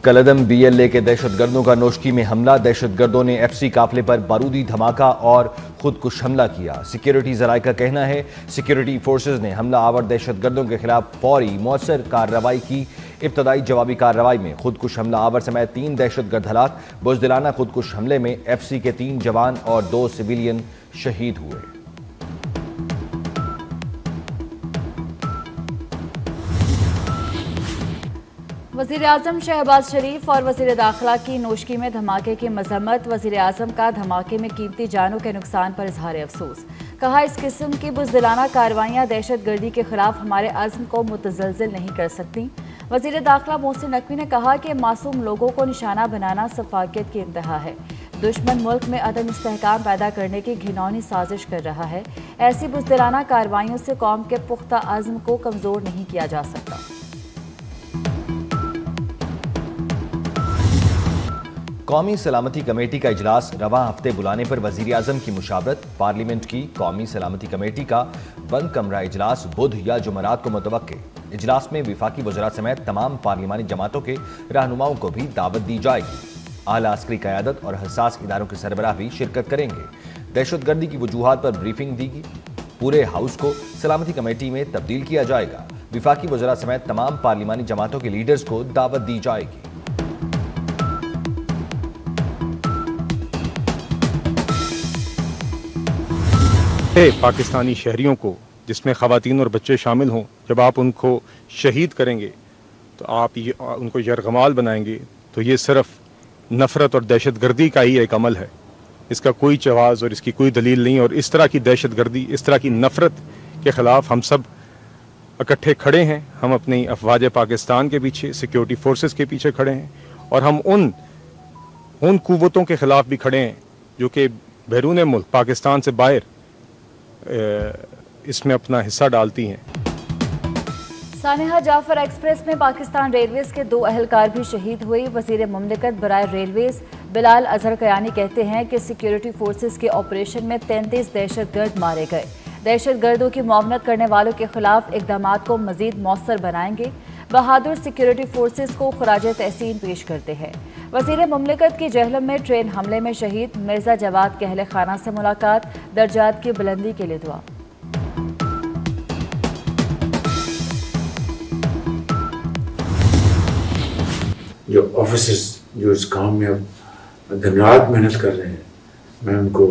कलदम BLA के दहशतगर्दों का नोशकी में हमला। दहशतगर्दों ने FC काफिले पर बारूदी धमाका और खुदकुश हमला किया। सिक्योरिटी जराये का कहना है सिक्योरिटी फोर्सेज ने हमला आवर दहशतगर्दों के खिलाफ फौरी मौसर कार्रवाई की। इब्तदाई जवाबी कार्रवाई में खुदकुश हमला आवर समेत 3 दहशतगर्द हलाक। बुज़दिलाना खुदकुश हमले में FC के 3 जवान और 2 सिविलियन शहीद हुए। वज़ीर आज़म शहबाज शरीफ और वज़ीर दाखिला की नोशकी में धमाके की मजम्मत। वज़ीर आज़म का धमाके में कीमती जानों के नुकसान पर इजहार अफसोस। कहा, इस किस्म की बुज़दिलाना कार्रवाइयाँ दहशत गर्दी के खिलाफ हमारे अज़्म को मुतज़लज़िल नहीं कर सकती। वज़ीर दाखिला मोहसिन नकवी ने कहा कि मासूम लोगों को निशाना बनाना सफाकियत की इंतहा है। दुश्मन मुल्क में अदम इस्तेहकाम पैदा करने की घिनौनी साजिश कर रहा है। ऐसी बुज़दिलाना कार्रवाइयों से कौम के पुख्ता अज़्म को कमज़ोर नहीं किया जा सकता। कौमी सलामती कमेटी का इजलास रवां हफ्ते बुलाने पर वजीर आजम की मुशावरत। पार्लियामेंट की कौमी सलामती कमेटी का बंद कमरा इजलास बुध या जुमरात को मुतवक्के। इजलास में विफाकी वज़रा समेत तमाम पार्लिमानी जमातों के रहनुमाओं को भी दावत दी जाएगी। आला अस्करी क़यादत और हसास इदारों के सरबराह भी शिरकत करेंगे। दहशतगर्दी की वजूहात पर ब्रीफिंग देगी। पूरे हाउस को सलामती कमेटी में तब्दील किया जाएगा। विफाकी वज़रा समेत तमाम पार्लिमानी जमातों के लीडर्स को दावत दी जाएगी। पाकिस्तानी शहरियों को, जिसमें ख़वातीन और बच्चे शामिल हों, जब आप उनको शहीद करेंगे तो आप उनको यरगमाल बनाएंगे, तो ये सिर्फ नफ़रत और दहशतगर्दी का ही एक अमल है। इसका कोई जवाज़ और इसकी कोई दलील नहीं। और इस तरह की दहशतगर्दी, इस तरह की नफ़रत के ख़िलाफ़ हम सब इकट्ठे खड़े हैं। हम अपनी अफवाज पाकिस्तान के पीछे, सिक्योरिटी फोर्सेस के पीछे खड़े हैं, और हम उन कुव्वतों के ख़िलाफ़ भी खड़े हैं जो कि बैरून मुल्क, पाकिस्तान से बाहर इसमें अपना हिस्सा डालती हैं। सानेहा जाफर एक्सप्रेस में पाकिस्तान रेलवेज के 2 अहलकार भी शहीद हुए। वजीर मुमलिकत बराए रेलवेज बिलाल अजहर कयानी कहते हैं कि सिक्योरिटी फोर्सेस के ऑपरेशन में 33 दहशतगर्द मारे गए। दहशतगर्दों की मुआवनत करने वालों के खिलाफ इकदाम को मजीद मौसर बनाएंगे। बहादुर सिक्योरिटी फोर्सेस को खराज तहसीन पेश करते हैं। वजीर मुमलिकत की जहलम में ट्रेन हमले में शहीद मिर्जा जवाद के अहले खाना से मुलाकात। दर्जात की बुलंदी के लिए दुआ। जो ऑफिसर्स जो इस काम में अब दिन रात मेहनत कर रहे हैं, मैं उनको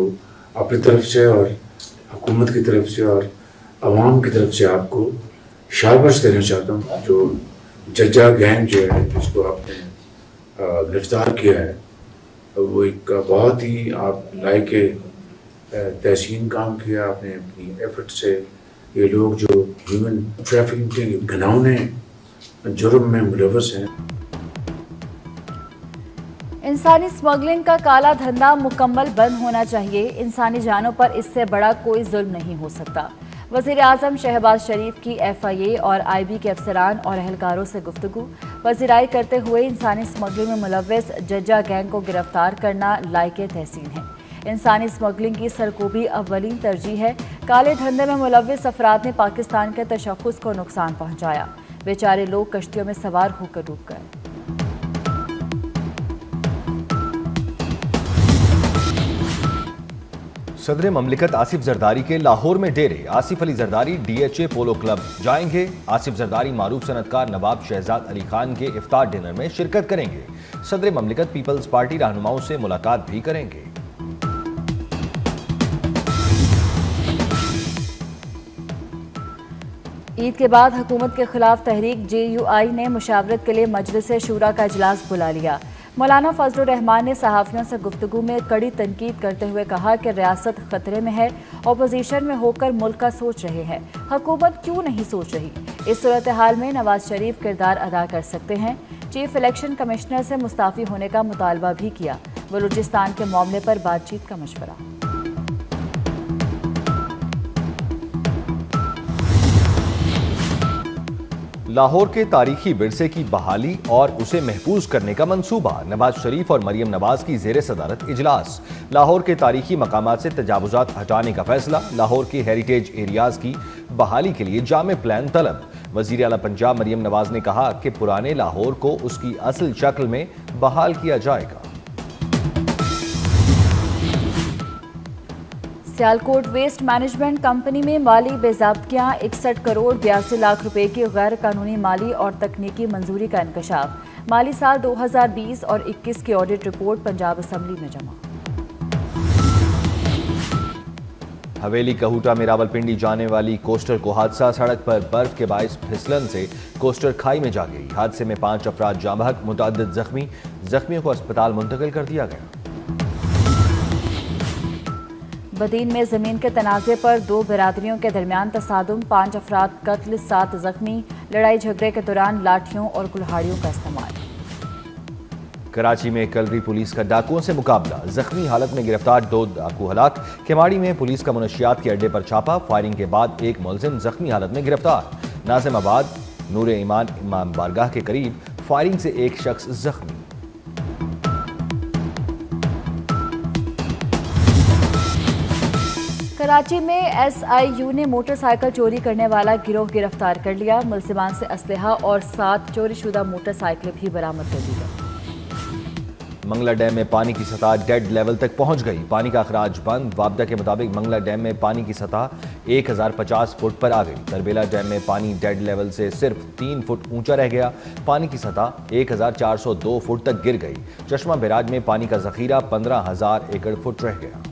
अपनी तरफ से और हुकूमत की तरफ से और अवाम की तरफ से आपको शाबाश देना चाहता हूँ। जो जज्जा गैंग जो है, जिसको आपने गिरफ्तार किया है, वो एक बहुत ही आप लायक तहसीन काम किया आपने अपनी एफर्ट से। ये लोग जो ह्यूमन ट्रैफिकिंग के घिनौने जुर्म में मुलव्वस हैं। इंसानी स्मगलिंग का काला धंधा मुकम्मल बंद होना चाहिए। इंसानी जानों पर इससे बड़ा कोई जुल्म नहीं हो सकता। वज़ीर आज़म शहबाज शरीफ की FIA और IB के अफसरान और अहलकारों से गुफ्तगू। वज़ीराई करते हुए इंसानी स्मगलिंग में मुलव्वस जज्जा गैंग को गिरफ्तार करना लायक तहसीन है। इंसानी स्मगलिंग की सरकोबी अव्वलीन तरजीह है। काले धंधे में मुलव्वस अफराद ने पाकिस्तान के तशख़्ख़ुस को नुकसान पहुँचाया। बेचारे लोग कश्तियों में सवार होकर डूब गए। सदर ममलिकत आसिफ जरदारी के लाहौर में डेरे। आसिफ अली जरदारी DHA पोलो क्लब जाएंगे। आसिफ जरदारी मारूफ सनतकार नवाब शहजाद अली खान के इफ्तार डिनर में शिरकत करेंगे। सदर ममलिकत पीपल्स पार्टी रहनुमाओं से मुलाकात भी करेंगे। ईद के बाद हुकूमत के खिलाफ तहरीक JUI ने मुशावरत के लिए मजलिस शूरा का इजलास बुला लिया। मौलाना फजलुर रहमान ने सहाफ़ियों से गुफ्तगू में कड़ी तनकीद करते हुए कहा कि रियासत खतरे में है। अपोजिशन में होकर मुल्क का सोच रहे हैं, हुकूमत क्यों नहीं सोच रही। इस सूरत हाल में नवाज शरीफ किरदार अदा कर सकते हैं। चीफ इलेक्शन कमिश्नर से मुस्ताफ़ी होने का मुतालबा भी किया। बलूचिस्तान के मामले पर बातचीत का मशवरा। लाहौर के तारीखी विरसे की बहाली और उसे महफूज करने का मंसूबा। नवाज शरीफ और मरियम नवाज की जेर सदारत इजलास। लाहौर के तारीखी मकामात से तजावुजात हटाने का फैसला। लाहौर के हेरिटेज एरियाज की बहाली के लिए जामे प्लान तलब। वजीर आला पंजाब मरियम नवाज ने कहा कि पुराने लाहौर को उसकी असल शक्ल में बहाल किया जाएगा। सियालकोट वेस्ट मैनेजमेंट कंपनी में माली बेज़ाब्तियां 61 करोड़ 82 लाख रुपए की गैर कानूनी माली और तकनीकी मंजूरी का इंकशाफ। माली साल 2020 और 21 की ऑडिट रिपोर्ट पंजाब असम्बली में जमा। हवेली कहूटा में रावलपिंडी जाने वाली कोस्टर को हादसा, सड़क पर बर्फ के बाइस फिसलन से कोस्टर खाई में जा गिरी। हादसे में 5 अफराद जाँ बहक, मुतअद्दिद जख्मियों को अस्पताल मुंतकिल कर दिया गया। बदीन में जमीन के तनाज़े पर 2 बिरादरियों के दरमियान तसादुम, 5 अफराद कत्ल, 7 जख्मी। लड़ाई झगड़े के दौरान लाठियों और कुल्हाड़ियों का इस्तेमाल। कराची में कलरी पुलिस का डाकुओं से मुकाबला, जख्मी हालत में गिरफ्तार 2 डाकू हलाक। केमाड़ी में पुलिस का मुनशियात के अड्डे पर छापा, फायरिंग के बाद एक मुलजिम जख्मी हालत में गिरफ्तार। नाजिमाबाद नूर ईमान इमाम बारगाह के करीब फायरिंग से एक शख्स जख्मी। कराची में SIU ने मोटरसाइकिल चोरी करने वाला गिरोह गिरफ्तार कर लिया। मुलजिमान से असलहा और 7 चोरीशुदा मोटरसाइकिलें भी बरामद कर दी गई। मंगला डैम में पानी की सतह डेड लेवल तक पहुंच गई, पानी का अखराज बंद। वापदा के मुताबिक मंगला डैम में पानी की सतह 1050 फुट पर आ गई। तरबेला डैम में पानी डेड लेवल से सिर्फ 3 फुट ऊंचा रह गया, पानी की सतह 1402 फुट तक गिर गई। चश्मा बैराज में पानी का जखीरा 15,000 एकड़ फुट रह गया।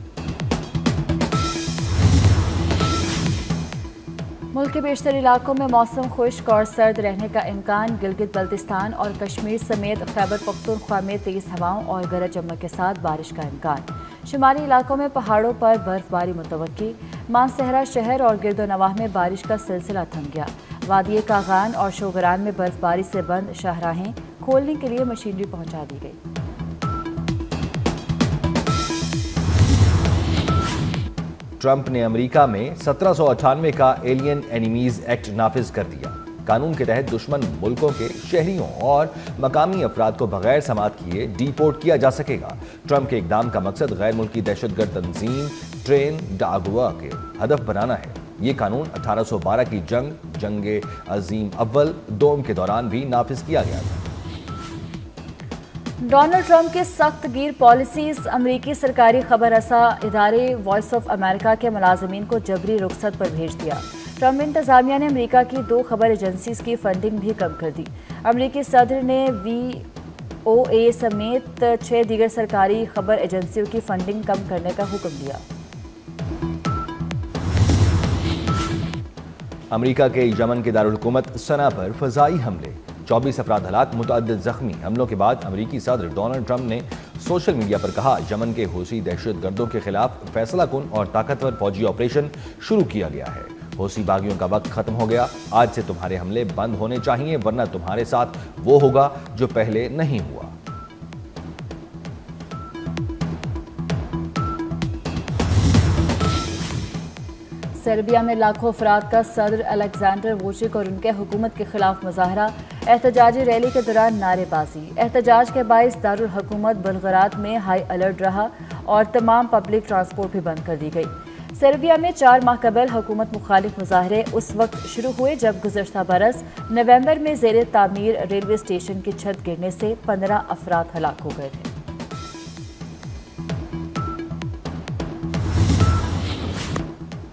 मुल्क के बेशतर इलाकों में मौसम खुश्क और सर्द रहने का इम्कान। गिलगित बल्तिस्तान और कश्मीर समेत खैबर पख्तूनख्वा में तेज हवाओं और गरज चमक के साथ बारिश का इम्कान। शुमाली इलाकों में पहाड़ों पर बर्फबारी मुतवक्की। मानसहरा शहर और गिरदोनवाह में बारिश का सिलसिला थम गया। वादिये कागान और शोगरान में बर्फबारी से बंद शाहराहें खोलने के लिए मशीनरी पहुंचा दी गई। ट्रंप ने अमेरिका में 1798 का एलियन एनिमीज एक्ट नाफिज कर दिया। कानून के तहत दुश्मन मुल्कों के शहरियों और मकामी अफराद को बगैर समात किए डिपोर्ट किया जा सकेगा। ट्रंप के इकदाम का मकसद गैर मुल्की दहशतगर्द तंजीम ट्रेन डागुआ के हदफ बनाना है। ये कानून 1812 की जंग अजीम अव्वल दोम के दौरान भी नाफिज किया गया था। डोनाल्ड ट्रंप के सख्त गिर पॉलिसीज। अमरीकी सरकारी खबर रसा इदारे वॉइस ऑफ अमेरिका के मुलाजमीन को जबरी रुखसत पर भेज दिया। ट्रंप इंतजामिया ने अमरीका की 2 खबर एजेंसीज की फंडिंग भी कम कर दी। अमरीकी सदर ने VOA समेत 6 दीगर सरकारी खबर एजेंसियों की फंडिंग कम करने का हुक्म दिया। अमरीका के यमन के दारुल हुकूमत सना पर फजाई हमले, 24 अफराद हलाक, मुतअद्दिद जख्मी। हमलों के बाद अमरीकी सदर डोनाल्ड ट्रंप ने सोशल मीडिया पर कहा, यमन के हूसी दहशतगर्दों के खिलाफ फैसला कुन और ताकतवर फौजी ऑपरेशन शुरू किया गया है। हूसी बागियों का वक्त खत्म हो गया। आज से तुम्हारे हमले बंद होने चाहिए, वरना तुम्हारे साथ वो होगा जो पहले नहीं हुआ। सर्बिया में लाखों अफराद का सदर अलेक्जेंडर वुचिक और उनके हुकूमत के खिलाफ मुजाहरा। एहतजाजी रैली के दौरान नारेबाजी। एहतजाज के बायस दारुल हुकूमत बलगराद में हाई अलर्ट रहा और तमाम पब्लिक ट्रांसपोर्ट भी बंद कर दी गई। सर्बिया में 4 माह कबल हुकूमत मुखालिफ मुजाहरे उस वक्त शुरू हुए जब गुज़श्ता बरस नवंबर में ज़ेरे तामीर रेलवे स्टेशन की छत गिरने से 15 अफराद हलाक हो गए थे।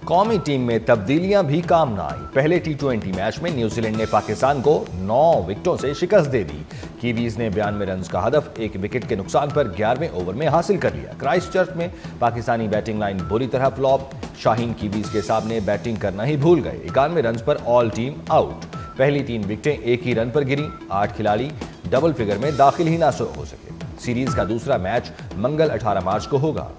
कौमी टीम में तब्दीलियां भी काम न आई। पहले T20 मैच में न्यूजीलैंड ने पाकिस्तान को 9 विकेटों से शिकस्त दे दी। कीवीज ने 92 रन का हदफ 1 विकेट के नुकसान पर 11वें ओवर में हासिल कर लिया। क्राइस्टचर्च में पाकिस्तानी बैटिंग लाइन बुरी तरह फ्लॉप। शाहीन कीवीज के सामने बैटिंग करना ही भूल गए। 91 रन पर ऑल टीम आउट। पहली 3 विकेटें एक ही रन पर गिरी। 8 खिलाड़ी डबल फिगर में दाखिल ही ना हो सके। सीरीज का दूसरा मैच मंगल 18 मार्च को होगा।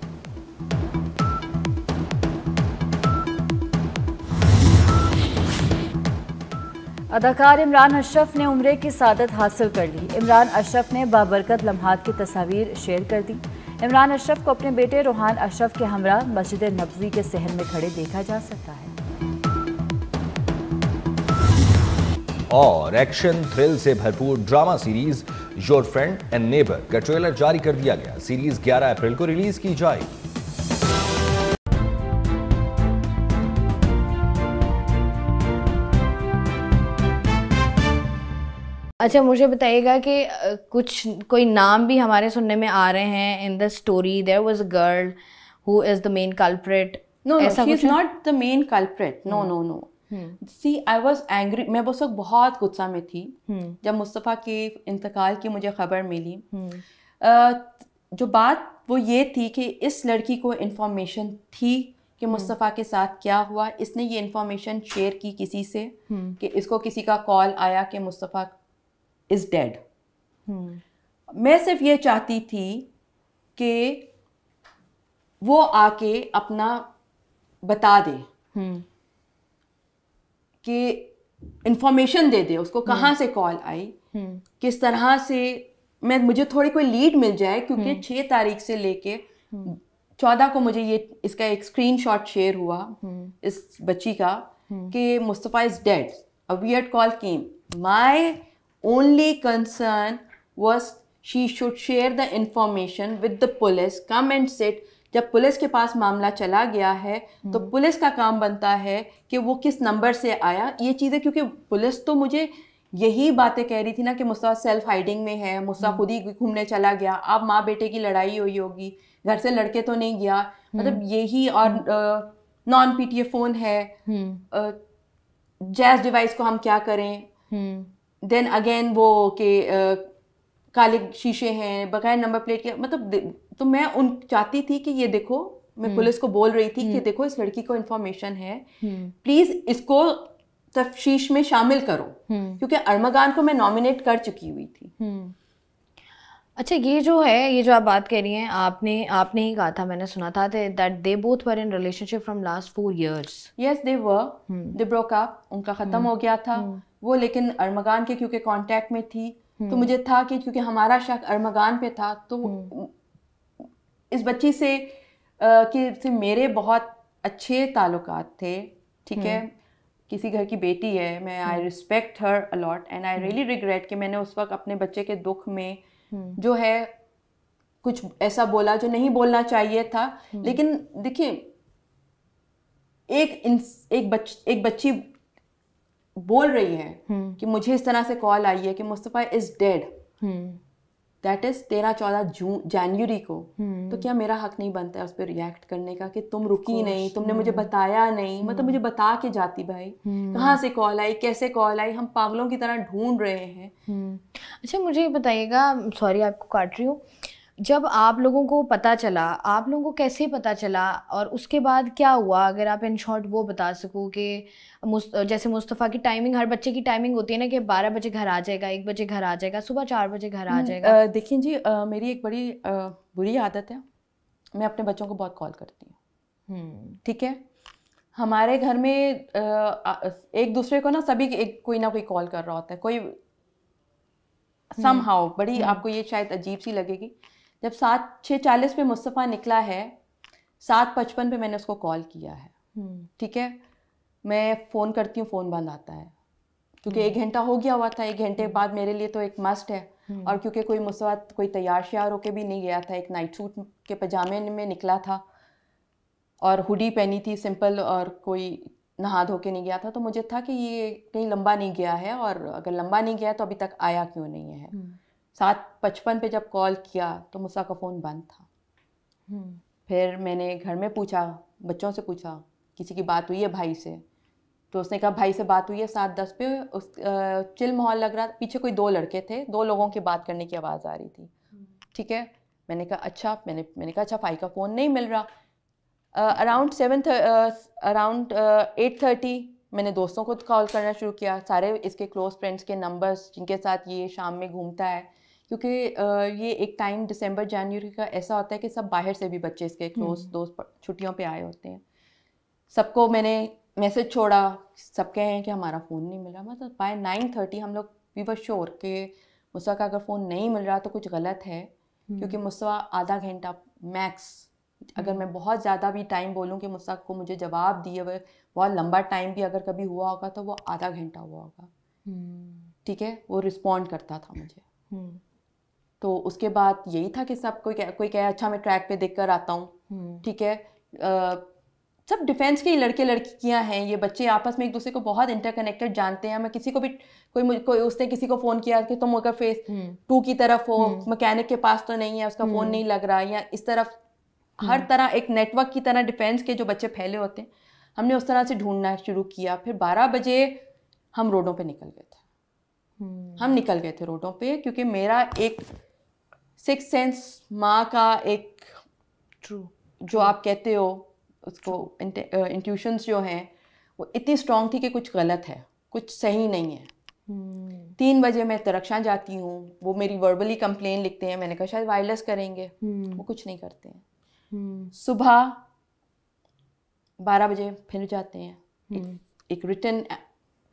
अदाकार इमरान अशरफ ने उम्रे की सादत हासिल कर ली। इमरान अशरफ ने बाबरकत लम्हात की तस्वीर शेयर कर दी। इमरान अशरफ को अपने बेटे रोहान अशरफ के हमरा मस्जिद नबवी के सहन में खड़े देखा जा सकता है। और एक्शन थ्रिल से भरपूर drama series your friend and neighbour का ट्रेलर जारी कर दिया गया। सीरीज 11 अप्रैल को रिलीज की जाएगी। अच्छा मुझे बताइएगा कि कोई नाम भी हमारे सुनने में आ रहे हैं in the story, there was a girl who is the main culprit. No, she is not the main culprit. No. See, I was angry. मैं उस वक्त बहुत गुस्सा में थी जब मुस्तफ़ा के इंतकाल की मुझे खबर मिली। जो बात वो ये थी कि इस लड़की को इन्फॉर्मेशन थी कि मुस्तफ़ा के साथ क्या हुआ। इसने ये इन्फॉर्मेशन शेयर की किसी से कि इसको किसी का कॉल आया कि मुस्तफ़ा इज़ डेड। मैं सिर्फ ये चाहती थी कि वो आके अपना बता दे कि इंफॉर्मेशन दे दे उसको, कहाँ से कॉल आई, किस तरह से मुझे थोड़ी कोई लीड मिल जाए, क्योंकि 6 तारीख से लेके 14 को मुझे ये इसका एक स्क्रीनशॉट शेयर हुआ इस बच्ची का कि Mustafa is dead, a weird call came, my only concern was she should share the information with the police, come and sit. जब पुलिस के पास मामला चला गया है तो पुलिस का काम बनता है कि वो किस नंबर से आया, ये चीज़ें, क्योंकि पुलिस तो मुझे यही बातें कह रही थी ना कि मुस्तफ़ा सेल्फ हाइडिंग में है, मुस्तफ़ा खुद ही घूमने चला गया, अब माँ बेटे की लड़ाई हुई होगी, घर से लड़के तो नहीं गया, मतलब यही। और नॉन पीटीए फ़ोन है, जैज़ डिवाइस को हम क्या करें, देन अगेन वो कि काले शीशे हैं, बगैर नंबर प्लेट के, मतलब तो मैं चाहती थी कि ये देखो, मैं पुलिस को बोल रही थी कि देखो इस लड़की को इन्फॉर्मेशन है, प्लीज इसको तफ्तीश में शामिल करो, क्योंकि अरमगान को मैं नॉमिनेट कर चुकी हुई थी। अच्छा ये जो आप बात कह रही हैं, आपने ही कहा था, मैंने सुना था that they both were in relationship from last 4 years। Yes they broke up, उनका ख़त्म हो गया था वो, लेकिन अरमगान के क्योंकि कांटेक्ट में थी तो मुझे था कि क्योंकि हमारा शक अरमगान पे था, तो इस बच्ची से कि मेरे बहुत अच्छे ताल्लुकात थे, ठीक है, किसी घर की बेटी है, मैं I respect her a lot and I really regret कि मैंने उस वक्त अपने बच्चे के दुख में जो है कुछ ऐसा बोला जो नहीं बोलना चाहिए था। लेकिन देखिए, एक बच्ची बोल रही है कि मुझे इस तरह से कॉल आई है कि Mustafa is dead, that is 13-14 जनवरी को, तो क्या मेरा हक नहीं बनता है उस पर रिएक्ट करने का कि तुम रुकी नहीं, तुमने मुझे बताया नहीं, मतलब मुझे बता के जाती भाई, कहाँ से कॉल आई, कैसे कॉल आई, हम पागलों की तरह ढूंढ रहे हैं। अच्छा मुझे ये बताइएगा, सॉरी आपको काट रही हूँ, जब आप लोगों को पता चला, आप लोगों को कैसे पता चला और उसके बाद क्या हुआ, अगर आप इन शॉर्ट वो बता सको कि जैसे मुस्तफ़ा की टाइमिंग, हर बच्चे की टाइमिंग होती है ना कि 12 बजे घर आ जाएगा, 1 बजे घर आ जाएगा, सुबह 4 बजे घर आ जाएगा। देखिए जी, मेरी एक बड़ी बुरी आदत है, मैं अपने बच्चों को बहुत कॉल करती हूँ, ठीक है। हमारे घर में एक दूसरे को ना सभी कोई ना कोई कॉल कर रहा होता है, कोई समहाउ, बड़ी आपको ये शायद अजीब सी लगेगी, जब 6:40 पे मुस्तफ़ा निकला है, 7:55 पे मैंने उसको कॉल किया है, ठीक है। मैं फ़ोन करती हूँ, फ़ोन बंद आता है, क्योंकि 1 घंटा हो गया हुआ था, 1 घंटे बाद मेरे लिए तो एक मस्ट है, और क्योंकि कोई मुस्तफ़ा कोई तैयार श्यार होके भी नहीं गया था, एक नाइट सूट के पजामे में निकला था और हुडी पहनी थी सिंपल, और कोई नहा धो के नहीं गया था, तो मुझे था कि ये कहीं लंबा नहीं गया है, और अगर लंबा नहीं गया तो अभी तक आया क्यों नहीं है। 7:55 पे जब कॉल किया तो मुसा का फ़ोन बंद था। फिर मैंने घर में पूछा, बच्चों से पूछा, किसी की बात हुई है भाई से, तो उसने कहा भाई से बात हुई है 7:10 पे, चिल माहौल लग रहा था, पीछे कोई 2 लड़के थे, 2 लोगों की बात करने की आवाज़ आ रही थी, ठीक है। मैंने कहा अच्छा, मैंने कहा अच्छा, भाई का फ़ोन नहीं मिल रहा। अराउंड 8:30 मैंने दोस्तों को कॉल करना शुरू किया, सारे इसके क्लोज फ्रेंड्स के नंबर्स जिनके साथ ये शाम में घूमता है, क्योंकि ये एक टाइम दिसंबर जनवरी का ऐसा होता है कि सब बाहर से भी बच्चे इसके क्लोज दोस्त छुट्टियों पे आए होते हैं। सबको मैंने मैसेज छोड़ा, सब कहे हैं कि हमारा फ़ोन नहीं मिल रहा। मतलब बाय 9:30 हम लोग वी वर श्योर कि मुस्तफ़ा का अगर फ़ोन नहीं मिल रहा तो कुछ गलत है, क्योंकि मुस्तफ़ा आधा घंटा मैक्स, अगर मैं बहुत ज़्यादा भी टाइम बोलूँ कि मुस्तफ़ा को मुझे जवाब दिए हुए, बहुत लंबा टाइम भी अगर कभी हुआ होगा तो वो आधा घंटा हुआ होगा, ठीक है, वो रिस्पॉन्ड करता था मुझे। तो उसके बाद यही था कि सब कोई कहे अच्छा मैं ट्रैक पे देख कर आता हूँ, ठीक है, सब डिफेंस के ही लड़के लड़कियां हैं, ये बच्चे आपस में एक दूसरे को बहुत इंटरकनेक्टेड जानते हैं। मैं किसी को भी कोई उसने किसी को फ़ोन किया कि तुम अगर फेस 2 की तरफ हो, मैकेनिक के पास तो नहीं है, उसका फ़ोन नहीं लग रहा, या इस तरफ हर तरह एक नेटवर्क की तरह डिफेंस के जो बच्चे फैले होते हैं, हमने उस तरह से ढूंढना शुरू किया। फिर 12 बजे हम रोडों पे निकल गए थे। हम निकल गए थे रोडों पे, क्योंकि मेरा एक सिक्स सेंस माँ का एक जो आप कहते हो उसको इंट्यूशंस जो हैं वो इतनी स्ट्रांग थी कि कुछ गलत है, कुछ सही नहीं है। 3 बजे मैं तरक्शां जाती हूँ, वो मेरी वर्बली कंप्लेन लिखते हैं, मैंने कहा शायद वायरलेस करेंगे, वो कुछ नहीं करते हैं। सुबह 12 बजे फिर जाते हैं, एक रिटन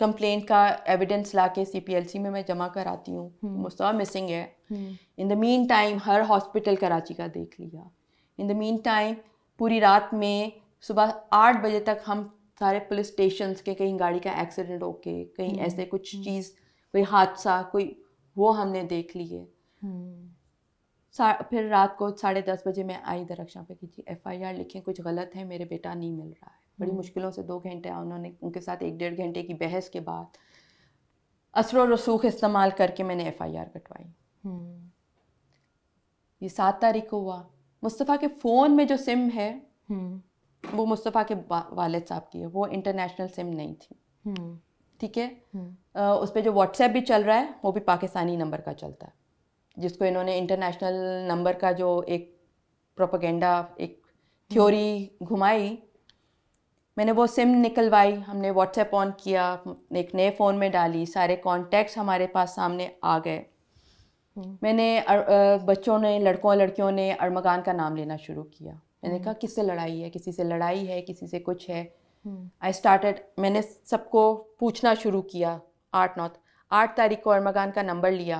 कंप्लेंट का एविडेंस लाके CPLC में मैं जमा कराती हूँ, मुस्तफ़ा मिसिंग है। In the mean time her hospital Karachi का देख लिया। इन द मीन टाइम पूरी रात में सुबह 8 बजे तक हम सारे पुलिस स्टेशंस के, कहीं गाड़ी का एक्सीडेंट होके, कहीं ऐसे कुछ चीज़, कोई हादसा, कोई वो हमने देख लिए। फिर रात को 10:30 बजे मैं आई दरख्शां पे कि FIR लिखें, कुछ गलत है, मेरे बेटा नहीं मिल रहा है। बड़ी मुश्किलों से 2 घंटे उन्होंने उनके साथ 1-1.5 घंटे की बहस के बाद असर और रसूख इस्तेमाल करके मैंने FIR कटवाई। ये 7 तारीख को हुआ। मुस्तफ़ा के फ़ोन में जो सिम है वो मुस्तफ़ा के वालिद साहब की है, वो इंटरनेशनल सिम नहीं थी, ठीक है। उस पर जो व्हाट्सएप भी चल रहा है वो भी पाकिस्तानी नंबर का चलता है, जिसको इन्होंने इंटरनेशनल नंबर का जो एक प्रोपेगेंडा, एक थ्योरी घुमाई। मैंने वो सिम निकलवाई, हमने व्हाट्सएप ऑन किया, एक नए फ़ोन में डाली, सारे कॉन्टैक्ट्स हमारे पास सामने आ गए। मैंने बच्चों ने, लड़कों लड़कियों ने अरमगान का नाम लेना शुरू किया। मैंने कहा किससे लड़ाई है, किसी से लड़ाई है, किसी से कुछ है। आई स्टार्टेड, मैंने सबको पूछना शुरू किया। 8 तारीख को अरमगान का नंबर लिया,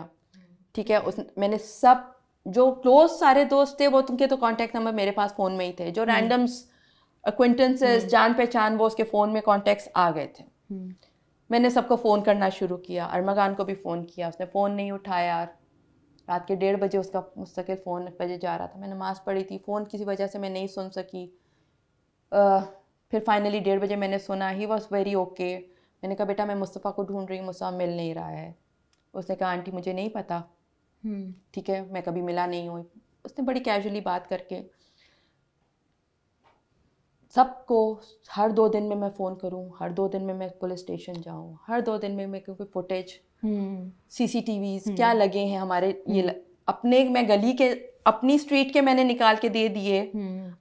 ठीक है। मैंने सब जो क्लोज सारे दोस्त थे वो उनके तो कांटेक्ट नंबर मेरे पास फ़ोन में ही थे, जो रैंडम्स एक्वेंटेंसेस, जान पहचान, वो उसके फ़ोन में कॉन्टेक्ट्स आ गए थे। मैंने सबको फ़ोन करना शुरू किया, अरमगान को भी फ़ोन किया, उसने फ़ोन नहीं उठाया। रात के 1:30 बजे उसका मुस्तकिल फ़ोन बजे जा रहा था, मैं नमाज़ पढ़ी थी, फ़ोन किसी वजह से मैं नहीं सुन सकी। फिर फाइनली 1:30 बजे मैंने सुना, ही वॉज वेरी ओके। मैंने कहा बेटा मैं मुस्तफ़ा को ढूंढ रही हूँ, मुस्तफ़ा मिल नहीं रहा है। उसने कहा आंटी मुझे नहीं पता, ठीक है, मैं कभी मिला नहीं हूँ। उसने बड़ी कैजुअली बात करके सबको, हर 2 दिन में मैं फ़ोन करूँ, हर 2 दिन में मैं पुलिस स्टेशन जाऊँ, हर 2 दिन में मैं कोई फुटेज, CCTVs क्या लगे हैं हमारे, ये अपने, मैं गली के, अपनी स्ट्रीट के मैंने निकाल के दे दिए।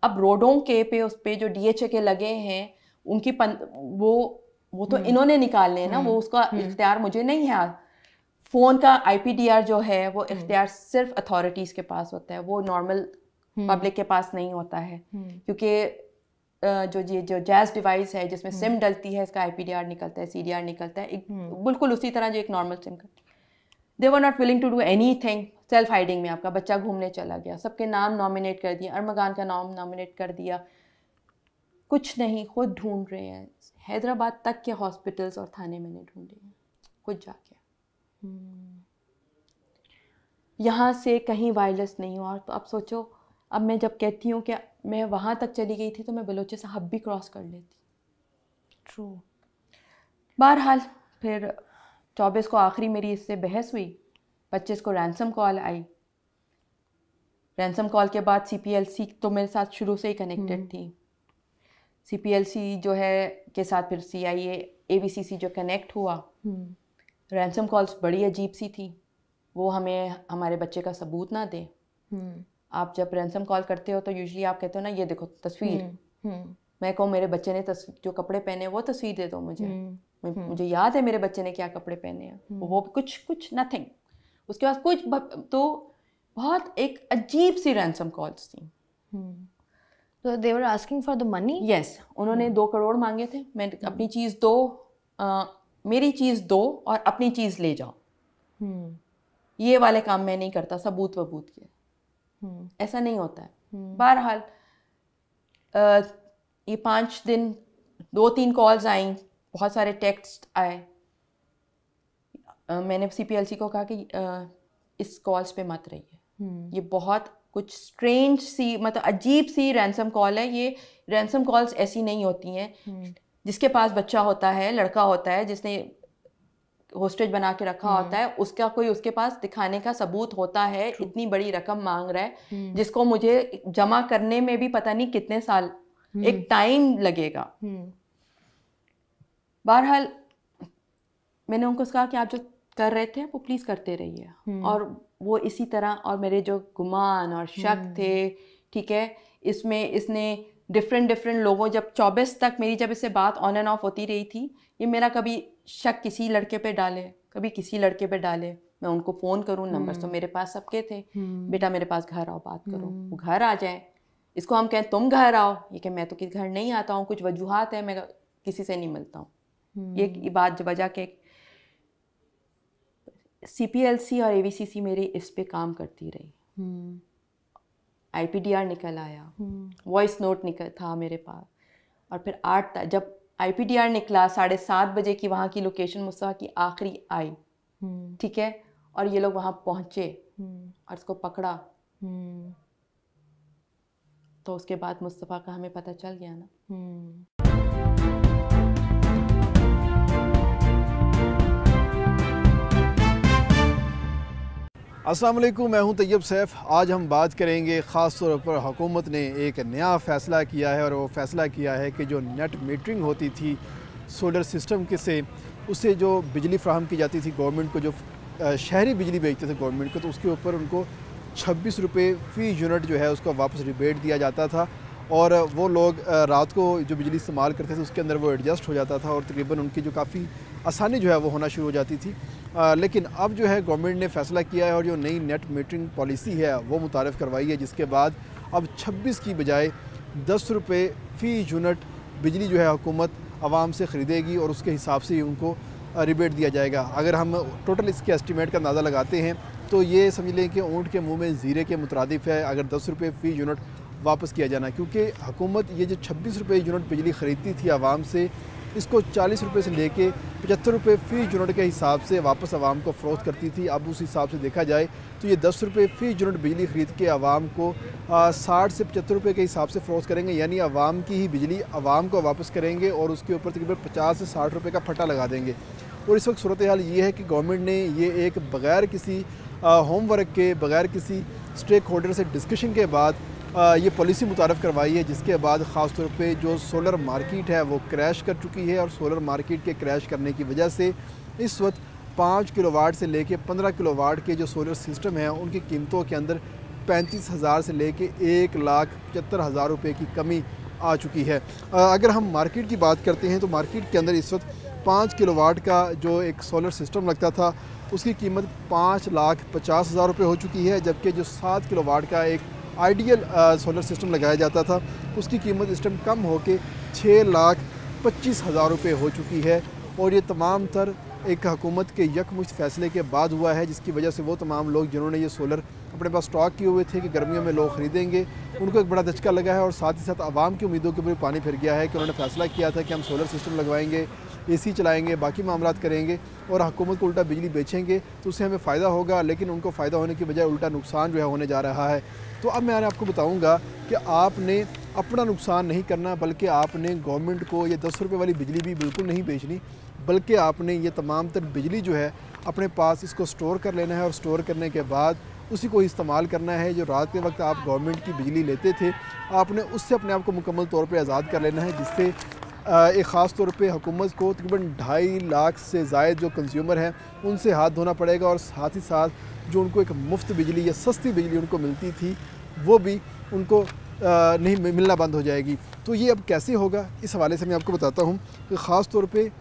अब रोडों के पे, उस पे जो DHA के लगे हैं उनकी वो तो इन्होंने निकालने हैं ना, वो उसका इख्तियार मुझे नहीं है। फ़ोन का IPDR जो है वो इख्तियार सिर्फ अथॉरिटीज़ के पास होता है, वो नॉर्मल पब्लिक के पास नहीं होता है, क्योंकि जो जैज़ डिवाइस है जिसमें सिम डलती है, इसका IPDR निकलता है, CDR निकलता है, बिल्कुल उसी तरह जो एक नॉर्मल सिम का। They were not willing to do anything. Self hiding में आपका बच्चा घूमने चला गया, सबके नाम नॉमिनेट कर दिया, अरमगान का नाम नॉमिनेट कर दिया, कुछ नहीं, खुद ढूंढ रहे हैं। हैदराबाद तक के हॉस्पिटल्स और थाने मैंने ढूंढे हैं खुद जाके। यहाँ से कहीं वायरलेस नहीं हुआ। तो अब सोचो, अब मैं जब कहती हूँ कि मैं वहाँ तक चली गई थी तो मैं बलोचे साहब भी क्रॉस कर लेती। ट्रू। बहरहाल फिर 24 को आखिरी मेरी इससे बहस हुई, 25 को रैंसम कॉल आई। रैंसम कॉल के बाद CPLC तो मेरे साथ शुरू से ही कनेक्टेड थी। CPLC जो है के साथ फिर CIA, AVCC जो कनेक्ट हुआ। रैंसम कॉल्स बड़ी अजीब सी थी, वो हमें हमारे बच्चे का सबूत ना दे। आप जब रैंसम कॉल करते हो तो यूजुअली आप कहते हो ना ये देखो तस्वीर, मैं कहूँ मेरे बच्चे ने जो कपड़े पहने वो तस्वीर दे दो मुझे, मुझे याद है मेरे बच्चे ने क्या कपड़े पहने हैं, वो कुछ नथिंग। उसके बाद कुछ तो बहुत एक अजीब सी रैंसम कॉल्स थी। तो they were asking for the money? Yes, उन्होंने 2 करोड़ मांगे थे। मैं अपनी चीज़ दो, मेरी चीज़ दो और अपनी चीज़ ले जाओ, ये वाले काम मैं नहीं करता, सबूत वबूत के, ऐसा नहीं होता है। बहरहाल ये 5 दिन 2-3 कॉल्स आई, बहुत सारे टेक्स्ट आए। मैंने CPLC को कहा कि इस कॉल्स पे मत रहिए, ये बहुत कुछ स्ट्रेंज सी, मतलब अजीब सी रैंसम कॉल है। ये रैंसम कॉल्स ऐसी नहीं होती हैं। जिसके पास बच्चा होता है, लड़का होता है, जिसने होस्टेज बना के रखा होता है, उसका कोई उसके पास दिखाने का सबूत होता है, इतनी बड़ी रकम मांग रहा है जिसको मुझे जमा करने में भी पता नहीं कितने साल, एक टाइम लगेगा। बहरहाल मैंने उनको कहा कि आप जो कर रहे थे वो प्लीज़ करते रहिए। और वो इसी तरह, और मेरे जो गुमान और शक थे, ठीक है, इसमें इसने डिफरेंट लोगों, जब 24 तक मेरी जब इससे बात ऑन एंड ऑफ होती रही थी, ये मेरा कभी शक किसी लड़के पे डाले, कभी किसी लड़के पे डाले। मैं उनको फ़ोन करूँ, नंबर तो मेरे पास सबके थे, बेटा मेरे पास घर आओ बात करो, वो घर आ जाए। इसको हम कहें तुम घर आओ, ये कि मैं तो किसी घर नहीं आता हूँ, कुछ वजूहात है, मैं किसी से नहीं मिलता हूँ। ये बात वजह के CPLC और AVCC मेरे इस पे काम करती रही। IPDR निकल आया, वॉइस नोट निकल था मेरे पास, और फिर 8 जब IPDR निकला 7:30 बजे की वहाँ की लोकेशन मुस्तफ़ा की आखिरी आई, ठीक है, और ये लोग वहाँ पहुँचे और उसको पकड़ा, तो उसके बाद मुस्तफ़ा का हमें पता चल गया ना। अस्सलाम वालेकुम, मैं हूं तैयब सैफ। आज हम बात करेंगे ख़ास तौर पर हुकूमत ने एक नया फ़ैसला किया है, और वो फ़ैसला किया है कि जो नेट मीटरिंग होती थी सोलर सिस्टम के से, उससे जो बिजली फ़राहम की जाती थी गवर्नमेंट को, जो शहरी बिजली बेचते थे गवर्नमेंट को, तो उसके ऊपर उनको 26 रुपये फ़ी यूनिट जो है उसका वापस रिबेट दिया जाता था। और वो लोग रात को जो बिजली इस्तेमाल करते थे उसके अंदर वो एडजस्ट हो जाता था, और तकरीबन उनकी जो काफ़ी आसानी जो है वो होना शुरू हो जाती थी। लेकिन अब जो है गवर्नमेंट ने फ़ैसला किया है, और जो नई नेट मीटरिंग पॉलिसी है वो मुतारिफ़ करवाई है, जिसके बाद अब 26 की बजाय 10 रुपये फ़ी यूनिट बिजली जो है हुकूमत आवाम से ख़रीदेगी, और उसके हिसाब से ही उनको रिबेट दिया जाएगा। अगर हम टोटल इसके एस्टीमेट का अंदाज़ा लगाते हैं तो ये समझ लें कि ऊँट के मुँह में ज़ीरे के मुतरादिफ़ है अगर 10 रुपये फ़ी यूनिट वापस किया जाना, क्योंकि हुकूमत ये जो 26 रुपये यूनिट बिजली ख़रीदती थी आवाम से, इसको 40 रुपये से लेके 75 रुपये फ़ी यूनिट के हिसाब से वापस आवाम को फ़रोख्त करती थी। अब उस हिसाब से देखा जाए तो ये 10 रुपये फ़ी यूनिट बिजली ख़रीद के आवाम को 60 से 75 रुपये के हिसाब से फ़रोख्त करेंगे, यानी आवाम की ही बिजली आवाम को वापस करेंगे, और उसके ऊपर तकरीबन 50 से 60 रुपये का फटा लगा देंगे। और इस वक्त सूरत हाल ये है कि गवर्नमेंट ने ये एक बग़ैर किसी होमवर्क के, बग़ैर किसी स्टेक होल्डर से डिस्कशन के बाद ये पॉलिसी मुतारफ़ करवाई है, जिसके बाद ख़ास तौर पे जो सोलर मार्केट है वो क्रैश कर चुकी है। और सोलर मार्केट के क्रैश करने की वजह से इस वक्त 5 किलोवाट से लेके 15 किलोवाट के जो सोलर सिस्टम हैं उनकी कीमतों के अंदर 35,000 से लेके 1,75,000 रुपये की कमी आ चुकी है। अगर हम मार्केट की बात करते हैं तो मार्केट के अंदर इस वक्त 5 किलोवाट का जो एक सोलर सिस्टम लगता था उसकी कीमत 5,50,000 रुपये हो चुकी है, जबकि जो 7 किलोवाट का एक आइडियल सोलर सिस्टम लगाया जाता था उसकी कीमत इस टाइम कम होकर 6,25,000 रुपये हो चुकी है। और ये तमाम तर एक हुकूमत के यकमुश्त फ़ैसले के बाद हुआ है, जिसकी वजह से वो तमाम लोग जिन्होंने ये सोलर अपने पास स्टॉक किए हुए थे कि गर्मियों में लोग ख़रीदेंगे, उनको एक बड़ा धचका लगा है। और साथ ही साथ आवाम की उम्मीदों के ऊपर पानी फिर गया है कि उन्होंने फ़ैसला किया था कि हम सोलर सिस्टम लगवाएंगे, AC चलाएंगे, बाकी मामलात करेंगे, और हुकूमत को उल्टा बिजली बेचेंगे तो उससे हमें फ़ायदा होगा, लेकिन उनको फ़ायदा होने की बजाय उल्टा नुकसान जो है होने जा रहा है। तो अब मैं आपको बताऊंगा कि आपने अपना नुकसान नहीं करना, बल्कि आपने गवर्नमेंट को ये 10 रुपये वाली बिजली भी बिल्कुल नहीं बेचनी, बल्कि आपने ये तमाम तर बिजली जो है अपने पास इसको स्टोर कर लेना है, और स्टोर करने के बाद उसी को इस्तेमाल करना है। जो रात के वक्त आप गवर्नमेंट की बिजली लेते थे आपने उससे अपने आप को मुकम्मल तौर पर आज़ाद कर लेना है, जिससे एक ख़ास तौर पे हुकूमत को तकरीबन 2.5 लाख से ज़ायद जो कंज्यूमर हैं उनसे हाथ धोना पड़ेगा, और साथ ही साथ जो उनको एक मुफ्त बिजली या सस्ती बिजली उनको मिलती थी वो भी उनको नहीं मिलना बंद हो जाएगी। तो ये अब कैसे होगा, इस हवाले से मैं आपको बताता हूँ कि ख़ास तौर पे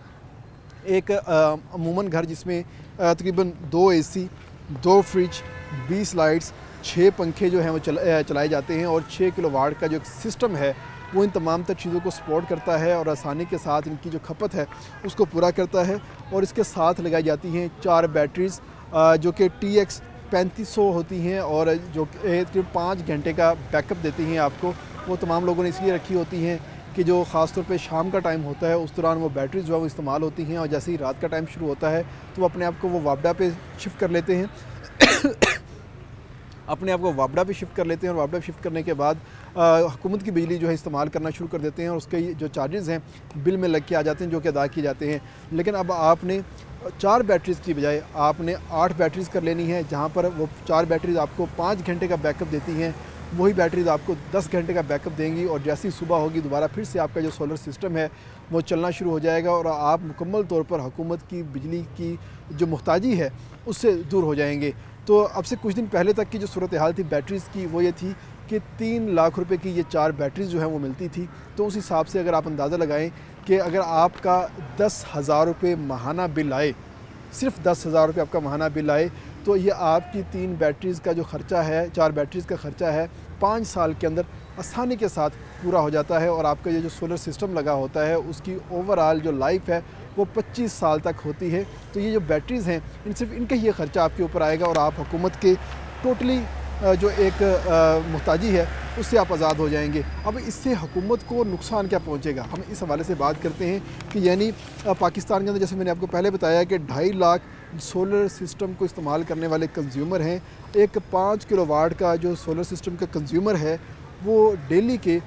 एक अमूमन घर जिसमें तकरीबन 2 AC, 2 फ्रिज, 20 लाइट्स, 6 पंखे जो हैं वो चलाए जाते हैं, और 6 किलोवाट का जो सिस्टम है वो इन तमाम तर चीज़ों को सपोर्ट करता है और आसानी के साथ इनकी जो खपत है उसको पूरा करता है। और इसके साथ लगाई जाती हैं 4 बैटरीज़ जो कि TX 3500 होती हैं, और जो 5 घंटे का बैकअप देती हैं आपको। वो तमाम लोगों ने इसलिए रखी होती हैं कि जो ख़ास तौर पे शाम का टाइम होता है उस दौरान वो बैटरीज जो है वो इस्तेमाल होती हैं, और जैसे ही रात का टाइम शुरू होता है तो वो अपने आप को वो वापडा पे शिफ्ट कर लेते हैं। अपने आप को वापडा पे शिफ्ट कर लेते हैं और वापडा शिफ्ट करने के बाद हुकूमत की बिजली जो है इस्तेमाल करना शुरू कर देते हैं और उसके जो चार्जेस हैं बिल में लग के आ जाते हैं जो कि अदा किए जाते हैं। लेकिन अब आपने 4 बैटरीज़ की बजाय आपने 8 बैटरीज़ कर लेनी है, जहाँ पर वो 4 बैटरीज़ आपको 5 घंटे का बैकअप देती हैं, वही बैटरीज आपको 10 घंटे का बैकअप देंगी और जैसी सुबह होगी दोबारा फिर से आपका जो सोलर सिस्टम है वो चलना शुरू हो जाएगा और आप मुकम्मल तौर पर हुकूमत की बिजली की जो मुहताजी है उससे दूर हो जाएंगे। तो अब से कुछ दिन पहले तक की जो सूरत हाल थी बैटरीज़ की वो ये थी कि 3 लाख रुपए की ये 4 बैटरीज जो हैं वो मिलती थी। तो उस हिसाब से अगर आप अंदाज़ा लगाएं कि अगर आपका 10,000 रुपये माहाना बिल आए, सिर्फ 10,000 रुपये आपका माहाना बिल आए, तो ये आपकी 3 बैटरीज़ का जो ख़र्चा है, 4 बैटरीज़ का ख़र्चा है 5 साल के अंदर आसानी के साथ पूरा हो जाता है और आपका ये जो सोलर सिस्टम लगा होता है उसकी ओवरऑल जो लाइफ है वो 25 साल तक होती है। तो ये जो बैटरीज़ हैं इन सिर्फ इनका ये ख़र्चा आपके ऊपर आएगा और आप हुकूमत के टोटली जो एक मुहताजी है उससे आप आज़ाद हो जाएंगे। अब इससे हुकूमत को नुकसान क्या पहुंचेगा, हम इस हवाले से बात करते हैं कि यानी पाकिस्तान के अंदर जैसे मैंने आपको पहले बताया कि 2.5 लाख सोलर सिस्टम को इस्तेमाल करने वाले कंज्यूमर हैं। एक 5 किलोवाट का जो सोलर सिस्टम का कंज्यूमर है वो डेली के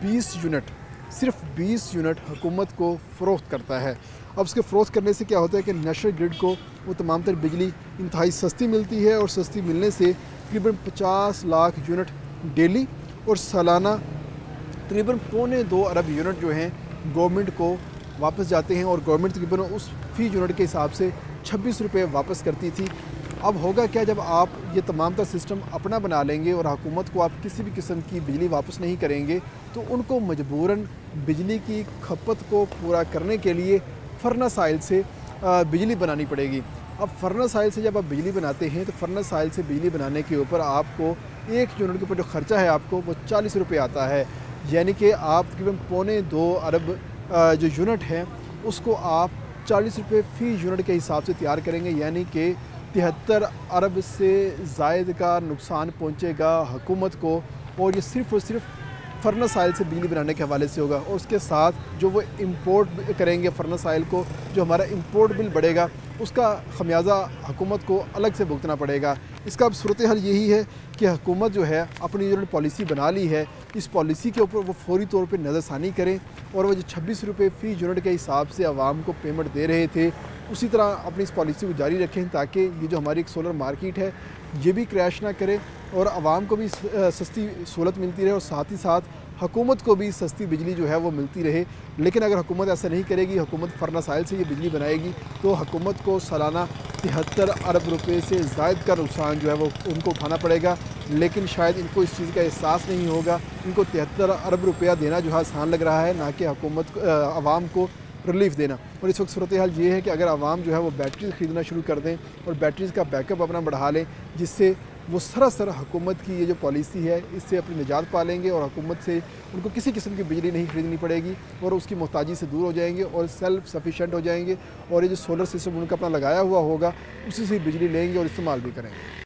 20 यूनिट, सिर्फ 20 यूनिट हुकूमत को फ़रोख्त करता है। अब उसके फ़रोख्त करने से क्या होता है कि नेशनल ग्रिड को वो तमाम तर बिजली इंतहाई सस्ती मिलती है और सस्ती मिलने से तकरीबन 50 लाख यूनिट डेली और सालाना तकरीबन 2.25 अरब यूनिट जो हैं गवर्नमेंट को वापस जाते हैं और गवर्नमेंट तकरीबन उस फ़ी यूनिट के हिसाब से 26 रुपये वापस करती थी। अब होगा क्या, जब आप ये तमाम तर सिस्टम अपना बना लेंगे और हुकूमत को आप किसी भी किस्म की बिजली वापस नहीं करेंगे तो उनको मजबूरन बिजली की खपत को पूरा करने के लिए फर्नेस ऑयल से बिजली बनानी पड़ेगी। अब फर्नेस ऑयल से जब आप बिजली बनाते हैं तो फर्नेस ऑयल से बिजली बनाने के ऊपर आपको 1 यूनिट के ऊपर जो ख़र्चा है आपको वो 40 रुपये आता है। यानी कि आप तकरीबन 2.25 अरब जो यूनिट हैं उसको आप 40 रुपये फ़ी यूनिट के हिसाब से तैयार करेंगे, यानी कि 73 अरब से ज़ायद का नुकसान पहुंचेगा हुकूमत को और ये सिर्फ़ और सिर्फ फर्नेस ऑयल से बिजली बनाने के हवाले से होगा। और उसके साथ जो वो इंपोर्ट करेंगे फर्नेस ऑयल को, जो हमारा इंपोर्ट बिल बढ़ेगा उसका खमियाजा हुकूमत को अलग से भुगतना पड़ेगा। इसका अब सूरत हाल यही है कि हुकूमत जो है अपनी जो पॉलिसी बना ली है इस पॉलिसी के ऊपर वो फौरी तौर पर नज़रसानी करें और वो जो 26 रुपये फ़ी यूनिट के हिसाब से आवाम को पेमेंट दे रहे थे उसी तरह अपनी इस पॉलिसी को जारी रखें ताकि ये जो हमारी एक सोलर मार्केट है ये भी क्रैश ना करे और आवाम को भी सस्ती सहूलत मिलती रहे और साथ ही साथ हुकूमत को भी सस्ती बिजली जो है वो मिलती रहे। लेकिन अगर हुकूमत ऐसा नहीं करेगी, हुकूमत फर्नेस ऑयल से ये बिजली बनाएगी तो हुकूमत को सालाना 73 अरब रुपये से ज़ायद का नुकसान जो है वो उनको उठाना पड़ेगा। लेकिन शायद इनको इस चीज़ का एहसास नहीं होगा। इनको 73 अरब रुपया देना जो है आसान लग रहा है, ना कि हुकूमत आवाम को रिलीफ देना। और इस वक्त सूरत हाल ये है कि अगर आवाम जो है वो बैटरीज ख़रीदना शुरू कर दें और बैटरीज़ का बैकअप अपना बढ़ा लें जिससे वो सरासर हुकूमत की ये जो पॉलिसी है इससे अपनी निजात पा लेंगे और हुकूमत से उनको किसी किस्म की बिजली नहीं ख़रीदनी पड़ेगी और उसकी मोहताजी से दूर हो जाएंगे और सेल्फ सफिशेंट हो जाएंगे और ये जो सोलर सिस्टम उनका अपना लगाया हुआ होगा उसी से बिजली लेंगे और इस्तेमाल भी करेंगे।